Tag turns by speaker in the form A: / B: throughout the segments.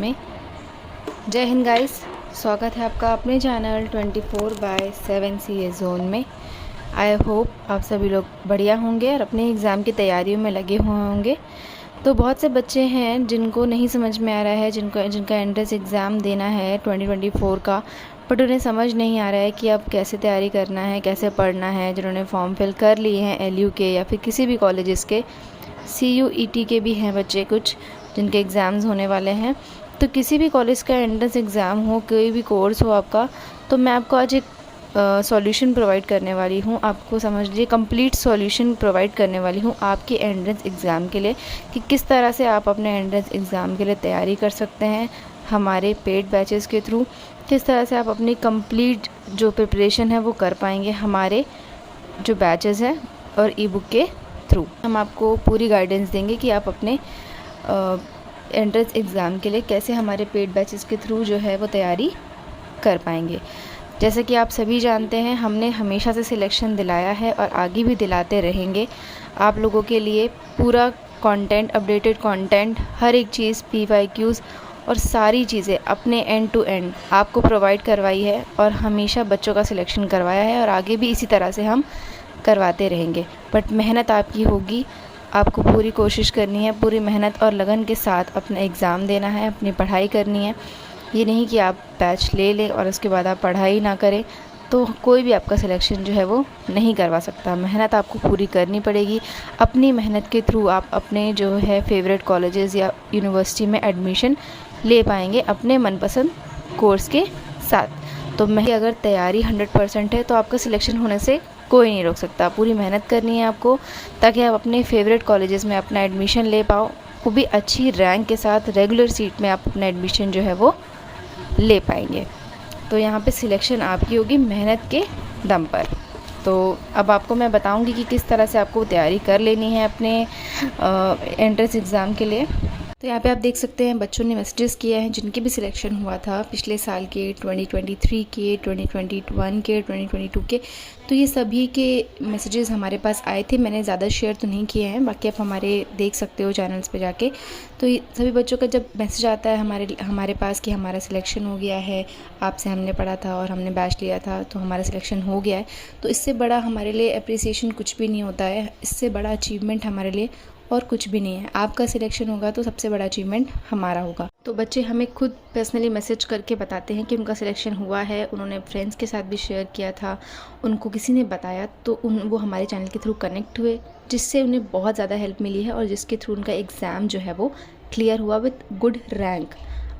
A: में। जय हिंद गाइस, स्वागत है आपका अपने चैनल 24/7 CA जोन में। आई होप आप सभी लोग बढ़िया होंगे और अपने एग्ज़ाम की तैयारियों में लगे हुए होंगे। तो बहुत से बच्चे हैं जिनको नहीं समझ में आ रहा है, जिनका एंट्रेंस एग्ज़ाम देना है 2024 का, बट उन्हें समझ नहीं आ रहा है कि अब कैसे तैयारी करना है, कैसे पढ़ना है। जिन्होंने फॉर्म फिल कर लिए हैं LU के या फिर किसी भी कॉलेजेस के, CUET के भी हैं बच्चे कुछ जिनके एग्ज़ाम्स होने वाले हैं। तो किसी भी कॉलेज का एंट्रेंस एग्ज़ाम हो, कोई भी कोर्स हो आपका, तो मैं आपको आज एक सॉल्यूशन प्रोवाइड करने वाली हूँ। आपको समझ लीजिए कंप्लीट सॉल्यूशन प्रोवाइड करने वाली हूँ आपके एंट्रेंस एग्ज़ाम के लिए, कि किस तरह से आप अपने एंट्रेंस एग्ज़ाम के लिए तैयारी कर सकते हैं हमारे पेड बैचेस के थ्रू। किस तरह से आप अपनी कंप्लीट जो प्रिपरेशन है वो कर पाएंगे हमारे जो बैचेस हैं और ई-बुक के थ्रू। हम आपको पूरी गाइडेंस देंगे कि आप अपने एंट्रेंस एग्ज़ाम के लिए कैसे हमारे पेड बैचेस के थ्रू जो है वो तैयारी कर पाएंगे। जैसे कि आप सभी जानते हैं, हमने हमेशा से सिलेक्शन दिलाया है और आगे भी दिलाते रहेंगे। आप लोगों के लिए पूरा कंटेंट, अपडेटेड कंटेंट, हर एक चीज़, PYQs और सारी चीज़ें अपने एंड टू एंड आपको प्रोवाइड करवाई है और हमेशा बच्चों का सिलेक्शन करवाया है और आगे भी इसी तरह से हम करवाते रहेंगे। बट मेहनत आपकी होगी, आपको पूरी कोशिश करनी है, पूरी मेहनत और लगन के साथ अपना एग्ज़ाम देना है, अपनी पढ़ाई करनी है। ये नहीं कि आप बैच ले लें और उसके बाद आप पढ़ाई ना करें, तो कोई भी आपका सिलेक्शन जो है वो नहीं करवा सकता। मेहनत आपको पूरी करनी पड़ेगी। अपनी मेहनत के थ्रू आप अपने जो है फेवरेट कॉलेजेस या यूनिवर्सिटी में एडमिशन ले पाएंगे अपने मनपसंद कोर्स के साथ। तो मैं अगर तैयारी 100% है तो आपका सिलेक्शन होने से कोई नहीं रोक सकता। पूरी मेहनत करनी है आपको, ताकि आप अपने फेवरेट कॉलेजेस में अपना एडमिशन ले पाओ, वो भी अच्छी रैंक के साथ। रेगुलर सीट में आप अपना एडमिशन जो है वो ले पाएंगे। तो यहाँ पे सिलेक्शन आपकी होगी मेहनत के दम पर। तो अब आपको मैं बताऊंगी कि किस तरह से आपको तैयारी कर लेनी है अपने एंट्रेंस एग्ज़ाम के लिए। तो यहाँ पे आप देख सकते हैं बच्चों ने मैसेजेस किए हैं जिनके भी सिलेक्शन हुआ था पिछले साल के, 2023 के, 2021 के, 2022 के। तो ये सभी के मैसेजेस हमारे पास आए थे। मैंने ज़्यादा शेयर तो नहीं किए हैं, बाकी आप हमारे देख सकते हो चैनल्स पे जाके। तो ये सभी बच्चों का जब मैसेज आता है हमारे पास कि हमारा सिलेक्शन हो गया है, आपसे हमने पढ़ा था और हमने बैच लिया था तो हमारा सिलेक्शन हो गया है, तो इससे बड़ा हमारे लिए अप्रिसिएशन कुछ भी नहीं होता है। इससे बड़ा अचीवमेंट हमारे लिए और कुछ भी नहीं है। आपका सिलेक्शन होगा तो सबसे बड़ा अचीवमेंट हमारा होगा। तो बच्चे हमें खुद पर्सनली मैसेज करके बताते हैं कि उनका सिलेक्शन हुआ है, उन्होंने फ्रेंड्स के साथ भी शेयर किया था, उनको किसी ने बताया, तो वो हमारे चैनल के थ्रू कनेक्ट हुए, जिससे उन्हें बहुत ज़्यादा हेल्प मिली है और जिसके थ्रू उनका एग्ज़ाम जो है वो क्लियर हुआ विद गुड रैंक,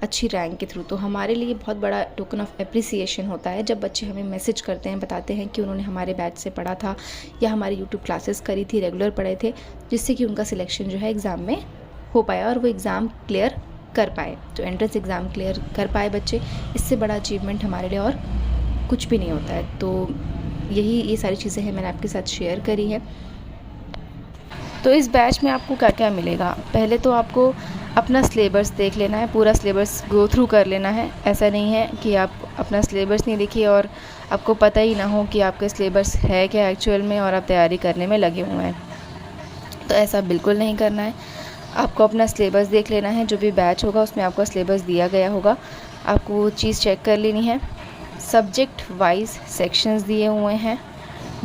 A: अच्छी रैंक के थ्रू। तो हमारे लिए बहुत बड़ा टोकन ऑफ एप्रिसिएशन होता है जब बच्चे हमें मैसेज करते हैं, बताते हैं कि उन्होंने हमारे बैच से पढ़ा था या हमारी YouTube क्लासेस करी थी, रेगुलर पढ़े थे, जिससे कि उनका सिलेक्शन जो है एग्ज़ाम में हो पाया और वो एग्ज़ाम क्लियर कर पाए। तो एंट्रेंस एग्ज़ाम क्लियर कर पाए बच्चे, इससे बड़ा अचीवमेंट हमारे लिए और कुछ भी नहीं होता है। तो ये सारी चीज़ें हैं मैंने आपके साथ शेयर करी है। तो इस बैच में आपको क्या क्या मिलेगा, पहले तो आपको अपना सिलेबस देख लेना है, पूरा सिलेबस गो थ्रू कर लेना है। ऐसा नहीं है कि आप अपना सिलेबस नहीं देखिए और आपको पता ही ना हो कि आपका सिलेबस है क्या एक्चुअल में और आप तैयारी करने में लगे हुए हैं। तो ऐसा बिल्कुल नहीं करना है। आपको अपना सिलेबस देख लेना है, जो भी बैच होगा उसमें आपका सिलेबस दिया गया होगा, आपको वो चीज़ चेक कर लेनी है। सब्जेक्ट वाइज सेक्शंस दिए हुए हैं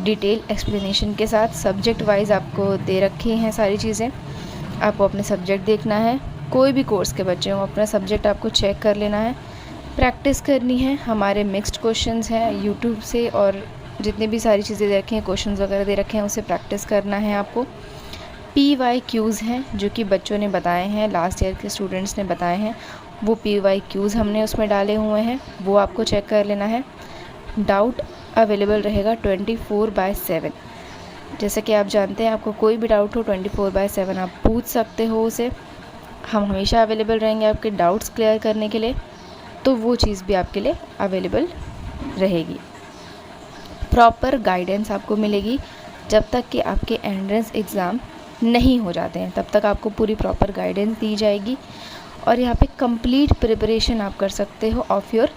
A: डिटेल एक्सप्लेनेशन के साथ। सब्जेक्ट वाइज आपको दे रखी हैं सारी चीज़ें, आपको अपने सब्जेक्ट देखना है। कोई भी कोर्स के बच्चे हों, अपना सब्जेक्ट आपको चेक कर लेना है, प्रैक्टिस करनी है। हमारे मिक्स्ड क्वेश्चंस हैं यूट्यूब से, और जितने भी सारी चीज़ें दे रखी हैं, क्वेश्चंस वगैरह दे रखे हैं, उसे प्रैक्टिस करना है आपको। PYQs हैं जो कि बच्चों ने बताए हैं, लास्ट ईयर के स्टूडेंट्स ने बताए हैं, वो PYQs हमने उसमें डाले हुए हैं, वो आपको चेक कर लेना है। डाउट अवेलेबल रहेगा 24/7। जैसे कि आप जानते हैं, आपको कोई भी डाउट हो 24/7 आप पूछ सकते हो उसे। हम हमेशा अवेलेबल रहेंगे आपके डाउट्स क्लियर करने के लिए, तो वो चीज़ भी आपके लिए अवेलेबल रहेगी। प्रॉपर गाइडेंस आपको मिलेगी जब तक कि आपके एंट्रेंस एग्ज़ाम नहीं हो जाते हैं, तब तक आपको पूरी प्रॉपर गाइडेंस दी जाएगी। और यहाँ पे कंप्लीट प्रिपरेशन आप कर सकते हो ऑफ योर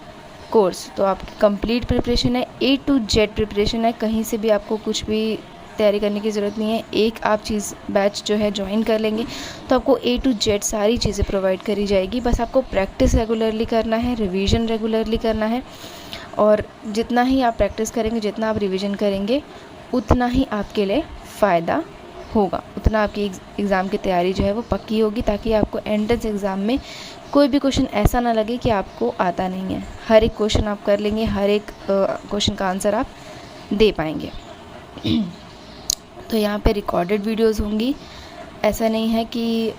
A: कोर्स। तो आपकी कंप्लीट प्रिपरेशन है, A to Z प्रिपरेशन है, कहीं से भी आपको कुछ भी तैयारी करने की ज़रूरत नहीं है। एक आप चीज़ बैच जो है ज्वाइन कर लेंगे तो आपको A to Z सारी चीज़ें प्रोवाइड करी जाएगी। बस आपको प्रैक्टिस रेगुलरली करना है, रिवीजन रेगुलरली करना है, और जितना ही आप प्रैक्टिस करेंगे, जितना आप रिवीजन करेंगे, उतना ही आपके लिए फ़ायदा होगा, उतना आपकी एग्ज़ाम की तैयारी जो है वो पक्की होगी, ताकि आपको एंट्रेंस एग्ज़ाम में कोई भी क्वेश्चन ऐसा ना लगे कि आपको आता नहीं है। हर एक क्वेश्चन आप कर लेंगे, हर एक क्वेश्चन का आंसर आप दे पाएंगे। तो यहाँ पे रिकॉर्डेड वीडियोस होंगी, ऐसा नहीं है कि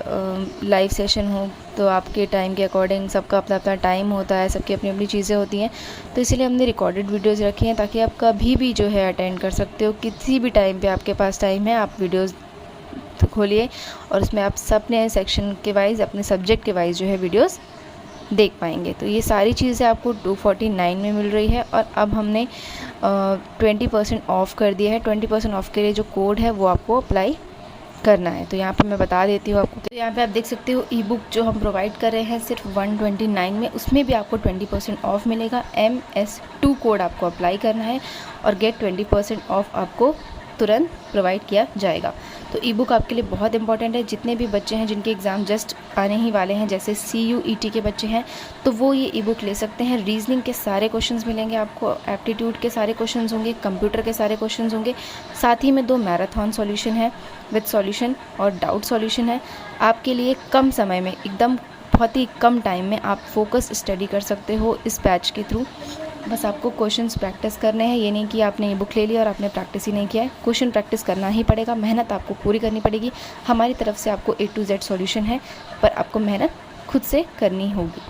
A: लाइव सेशन हो, तो आपके टाइम के अकॉर्डिंग सबका अपना अपना टाइम होता है, सबकी अपनी अपनी चीज़ें होती हैं, तो इसीलिए हमने रिकॉर्डेड वीडियोस रखी हैं ताकि आप कभी भी जो है अटेंड कर सकते हो, किसी भी टाइम पे आपके पास टाइम है, आप वीडियोस खोलिए और उसमें आप अपने सेक्शन के वाइज, अपने सब्जेक्ट के वाइज जो है वीडियोस देख पाएंगे। तो ये सारी चीज़ें आपको 249 में मिल रही है, और अब हमने 20% ऑफ़ कर दिया है। 20% ऑफ़ के लिए जो कोड है वो आपको अप्लाई करना है। तो यहाँ पे मैं बता देती हूँ आपको। तो यहाँ पे आप देख सकते हो ई बुक जो हम प्रोवाइड कर रहे हैं सिर्फ 129 में, उसमें भी आपको 20% ऑफ़ मिलेगा। MS2 कोड आपको अप्लाई करना है और गेट 20% ऑफ़ आपको तुरंत प्रोवाइड किया जाएगा। तो ई बुक आपके लिए बहुत इंपॉर्टेंट है। जितने भी बच्चे हैं जिनके एग्ज़ाम जस्ट आने ही वाले हैं, जैसे CUET के बच्चे हैं, तो वो ये ई बुक ले सकते हैं। रीजनिंग के सारे क्वेश्चंस मिलेंगे आपको, एप्टीट्यूड के सारे क्वेश्चंस होंगे, कंप्यूटर के सारे क्वेश्चंस होंगे, साथ ही में 2 मैराथन सॉल्यूशन है विद सॉल्यूशन और डाउट सॉल्यूशन है। आपके लिए कम समय में, एकदम बहुत ही कम टाइम में आप फोकस स्टडी कर सकते हो इस बैच के थ्रू। बस आपको क्वेश्चंस प्रैक्टिस करने हैं, ये नहीं कि आपने ये बुक ले लिया और आपने प्रैक्टिस ही नहीं किया है। क्वेश्चन प्रैक्टिस करना ही पड़ेगा, मेहनत आपको पूरी करनी पड़ेगी। हमारी तरफ से आपको A to Z सॉल्यूशन है, पर आपको मेहनत खुद से करनी होगी।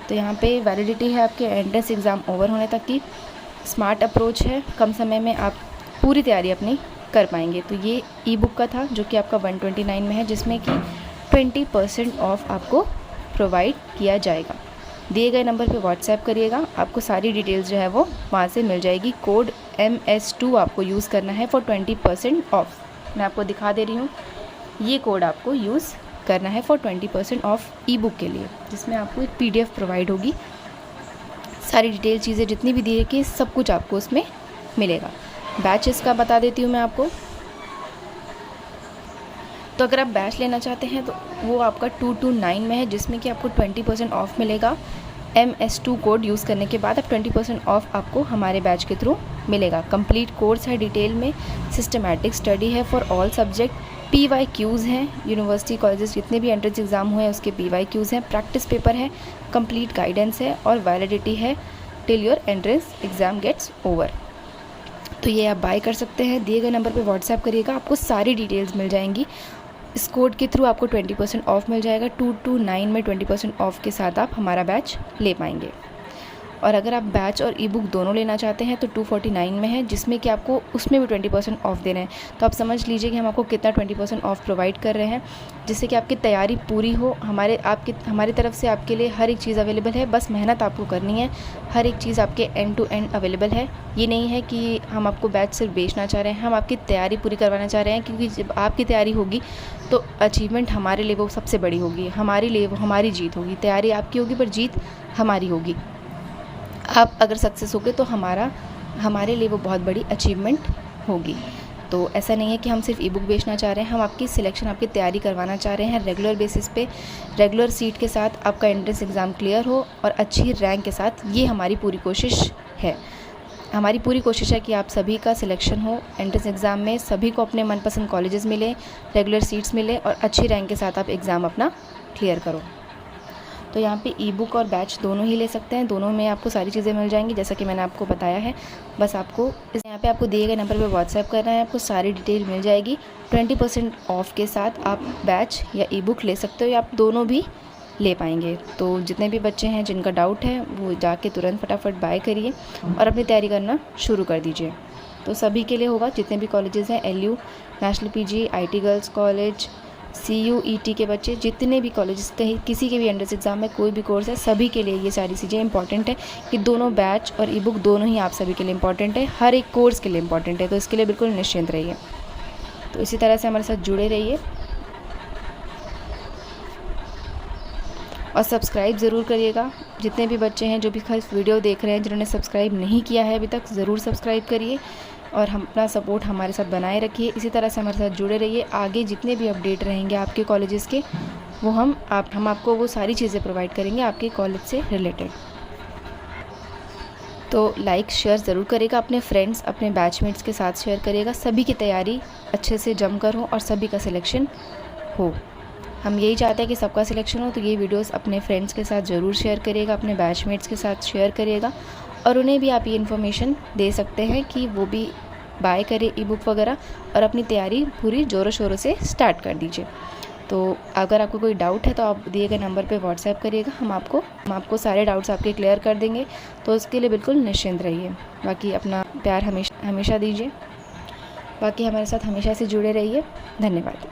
A: तो यहाँ पे वैलिडिटी है आपके एंट्रेंस एग्ज़ाम ओवर होने तक की। स्मार्ट अप्रोच है, कम समय में आप पूरी तैयारी अपनी कर पाएंगे। तो ये ई बुक का था जो कि आपका 129 में है, जिसमें कि 20% ऑफ आपको प्रोवाइड किया जाएगा। दिए गए नंबर पे व्हाट्सएप करिएगा, आपको सारी डिटेल्स जो है वो वहाँ से मिल जाएगी। कोड MS2 आपको यूज़ करना है फॉर 20% ऑफ। मैं आपको दिखा दे रही हूँ, ये कोड आपको यूज़ करना है फॉर 20% ऑफ ई बुक के लिए, जिसमें आपको एक PDF प्रोवाइड होगी। सारी डिटेल चीज़ें जितनी भी दी है सब कुछ आपको उसमें मिलेगा। बैचेस का बता देती हूँ मैं आपको। तो अगर आप बैच लेना चाहते हैं तो वो आपका 229 में है, जिसमें कि आपको 20% ऑफ़ मिलेगा। MS2 कोड यूज़ करने के बाद अब 20% ऑफ़ आपको हमारे बैच के थ्रू मिलेगा। कंप्लीट कोर्स है, डिटेल में सिस्टमैटिक स्टडी है फॉर ऑल सब्जेक्ट। PYQs हैं, यूनिवर्सिटी कॉलेजेस जितने भी एंट्रेंस एग्ज़ाम हुए हैं उसके PYQs हैं। प्रैक्टिस पेपर है, कंप्लीट गाइडेंस है, और वैलिडिटी है till your entrance exam gets over. तो ये आप बाय कर सकते हैं। दिए गए नंबर पर व्हाट्सएप करिएगा, आपको सारी डिटेल्स मिल जाएंगी। इस कोड के थ्रू आपको 20% ऑफ़ मिल जाएगा। 229 में 20% ऑफ़ के साथ आप हमारा बैच ले पाएंगे। और अगर आप बैच और ई बुक दोनों लेना चाहते हैं तो 249 में है, जिसमें कि आपको उसमें भी 20% ऑफ़ दे रहे हैं। तो आप समझ लीजिए कि हम आपको कितना 20% ऑफ़ प्रोवाइड कर रहे हैं, जिससे कि आपकी तैयारी पूरी हो। हमारी तरफ से आपके लिए हर एक चीज़ अवेलेबल है, बस मेहनत आपको करनी है। हर एक चीज़ आपके एंड टू एंड अवेलेबल है। ये नहीं है कि हम आपको बैच सिर्फ बेचना चाह रहे हैं, हम आपकी तैयारी पूरी करवाना चाह रहे हैं, क्योंकि जब आपकी तैयारी होगी तो अचीवमेंट हमारे लिए वो सबसे बड़ी होगी, हमारे लिए वो हमारी जीत होगी। तैयारी आपकी होगी पर जीत हमारी होगी। आप अगर सक्सेस हो गए तो हमारे लिए वो बहुत बड़ी अचीवमेंट होगी। तो ऐसा नहीं है कि हम सिर्फ ई बुक बेचना चाह रहे हैं, हम आपकी सिलेक्शन, आपकी तैयारी करवाना चाह रहे हैं रेगुलर बेसिस पे, रेगुलर सीट के साथ आपका एंट्रेंस एग्ज़ाम क्लियर हो और अच्छी रैंक के साथ। ये हमारी पूरी कोशिश है। हमारी पूरी कोशिश है कि आप सभी का सिलेक्शन हो एंट्रेंस एग्ज़ाम में, सभी को अपने मनपसंद कॉलेजेस मिले, रेगुलर सीट्स मिले और अच्छी रैंक के साथ आप एग्ज़ाम अपना क्लियर करो। तो यहाँ पे ई बुक और बैच दोनों ही ले सकते हैं, दोनों में आपको सारी चीज़ें मिल जाएंगी जैसा कि मैंने आपको बताया है। बस आपको यहाँ पे आपको दिए गए नंबर पे व्हाट्सएप करना है, आपको सारी डिटेल मिल जाएगी। 20% ऑफ़ के साथ आप बैच या ई बुक ले सकते हो, या आप दोनों भी ले पाएंगे। तो जितने भी बच्चे हैं जिनका डाउट है वो जाके तुरंत फटाफट बाय करिए और अपनी तैयारी करना शुरू कर दीजिए। तो सभी के लिए होगा, जितने भी कॉलेजेस हैं, LU, national PG, IT girls college, CUET के बच्चे, जितने भी कॉलेजेस, कहीं किसी के भी एंट्रेंस एग्ज़ाम में कोई भी कोर्स है, सभी के लिए ये सारी चीज़ें इंपॉर्टेंट है कि दोनों बैच और ई बुक दोनों ही आप सभी के लिए इंपॉर्टेंट है, हर एक कोर्स के लिए इंपॉर्टेंट है। तो इसके लिए बिल्कुल निश्चिंत रहिए। तो इसी तरह से हमारे साथ जुड़े रहिए और सब्सक्राइब ज़रूर करिएगा। जितने भी बच्चे हैं जो भी खास वीडियो देख रहे हैं, जिन्होंने सब्सक्राइब नहीं किया है अभी तक, ज़रूर सब्सक्राइब करिए। और हम अपना सपोर्ट हमारे साथ बनाए रखिए। इसी तरह से हमारे साथ जुड़े रहिए। आगे जितने भी अपडेट रहेंगे आपके कॉलेजेस के, वो हम आपको वो सारी चीज़ें प्रोवाइड करेंगे आपके कॉलेज से रिलेटेड। तो लाइक शेयर ज़रूर करेगा, अपने फ्रेंड्स अपने बैचमेट्स के साथ शेयर करिएगा। सभी की तैयारी अच्छे से जमकर हो और सभी का सिलेक्शन हो। हम यही चाहते हैं कि सबका सिलेक्शन हो। तो ये वीडियोस अपने फ्रेंड्स के साथ ज़रूर शेयर करिएगा, अपने बैचमेट्स के साथ शेयर करिएगा, और उन्हें भी आप ये इन्फॉर्मेशन दे सकते हैं कि वो भी बाय करें ई बुक वगैरह और अपनी तैयारी पूरी ज़ोरों शोरों से स्टार्ट कर दीजिए। तो अगर आपको कोई डाउट है तो आप दिए गए नंबर पे व्हाट्सएप करिएगा, हम आपको सारे डाउट्स आपके क्लियर कर देंगे। तो उसके लिए बिल्कुल निश्चिंत रहिए। बाकी अपना प्यार हमेशा दीजिए। बाकी हमारे साथ हमेशा से जुड़े रहिए। धन्यवाद।